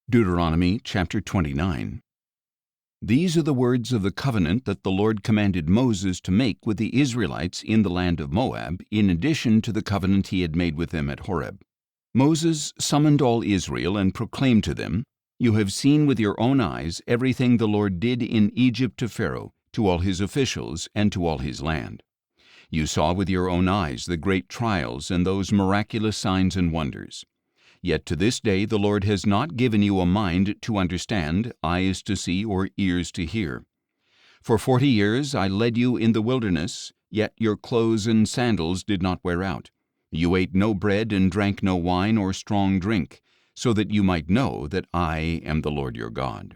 Deuteronomy chapter 29. These are the words of the covenant that the Lord commanded Moses to make with the Israelites in the land of Moab, in addition to the covenant he had made with them at Horeb. Moses summoned all Israel and proclaimed to them, "You have seen with your own eyes everything the Lord did in Egypt to Pharaoh, to all his officials, and to all his land. You saw with your own eyes the great trials and those miraculous signs and wonders. Yet to this day the Lord has not given you a mind to understand, eyes to see, or ears to hear. For 40 years I led you in the wilderness, yet your clothes and sandals did not wear out. You ate no bread and drank no wine or strong drink, so that you might know that I am the Lord your God.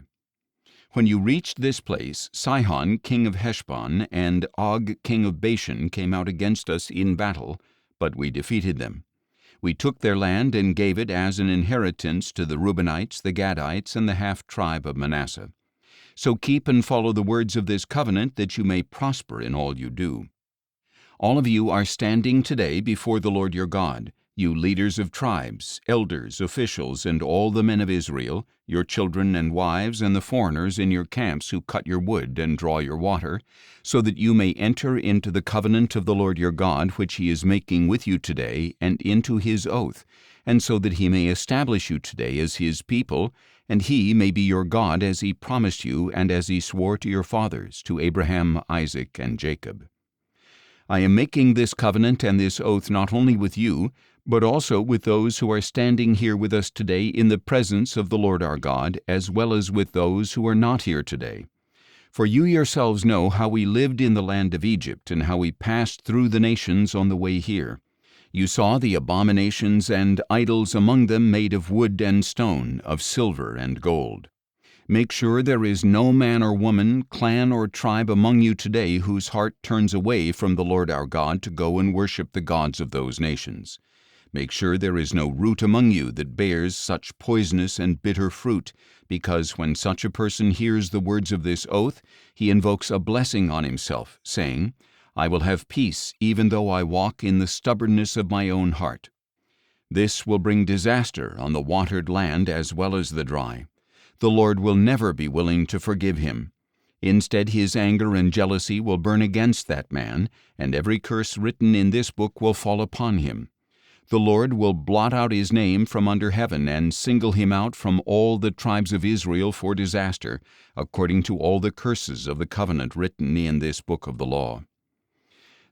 When you reached this place, Sihon king of Heshbon and Og king of Bashan came out against us in battle, but we defeated them. We took their land and gave it as an inheritance to the Reubenites, the Gadites, and the half-tribe of Manasseh. So keep and follow the words of this covenant, that you may prosper in all you do. All of you are standing today before the Lord your God, you leaders of tribes, elders, officials, and all the men of Israel, your children and wives, and the foreigners in your camps who cut your wood and draw your water, so that you may enter into the covenant of the Lord your God, which he is making with you today, and into his oath, and so that he may establish you today as his people, and he may be your God as he promised you and as he swore to your fathers, to Abraham, Isaac, and Jacob. I am making this covenant and this oath not only with you, but also with those who are standing here with us today in the presence of the Lord our God, as well as with those who are not here today. For you yourselves know how we lived in the land of Egypt, and how we passed through the nations on the way here. You saw the abominations and idols among them made of wood and stone, of silver and gold. Make sure there is no man or woman, clan or tribe among you today whose heart turns away from the Lord our God to go and worship the gods of those nations. Make sure there is no root among you that bears such poisonous and bitter fruit, because when such a person hears the words of this oath, he invokes a blessing on himself, saying, "I will have peace, even though I walk in the stubbornness of my own heart." This will bring disaster on the watered land as well as the dry. The Lord will never be willing to forgive him. Instead, his anger and jealousy will burn against that man, and every curse written in this book will fall upon him. The Lord will blot out his name from under heaven and single him out from all the tribes of Israel for disaster, according to all the curses of the covenant written in this book of the law.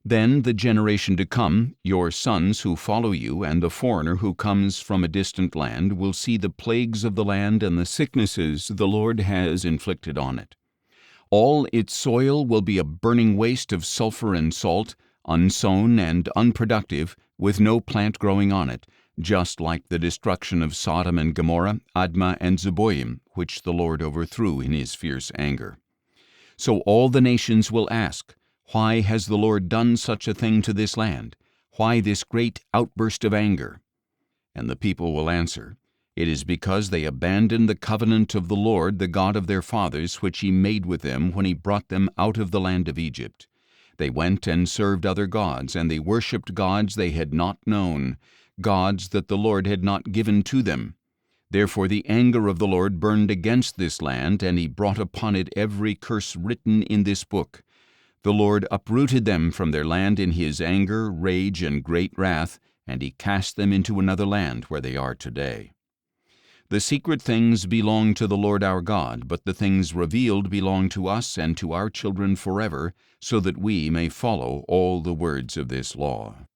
Then the generation to come, your sons who follow you, and the foreigner who comes from a distant land, will see the plagues of the land and the sicknesses the Lord has inflicted on it. All its soil will be a burning waste of sulfur and salt, unsown and unproductive, with no plant growing on it, just like the destruction of Sodom and Gomorrah, Admah and Zeboim, which the Lord overthrew in his fierce anger. So all the nations will ask, "Why has the Lord done such a thing to this land? Why this great outburst of anger?" And the people will answer, "It is because they abandoned the covenant of the Lord, the God of their fathers, which he made with them when he brought them out of the land of Egypt. They went and served other gods, and they worshipped gods they had not known, gods that the Lord had not given to them. Therefore the anger of the Lord burned against this land, and he brought upon it every curse written in this book. The Lord uprooted them from their land in his anger, rage, and great wrath, and he cast them into another land where they are today. The secret things belong to the Lord our God, but the things revealed belong to us and to our children forever, so that we may follow all the words of this law."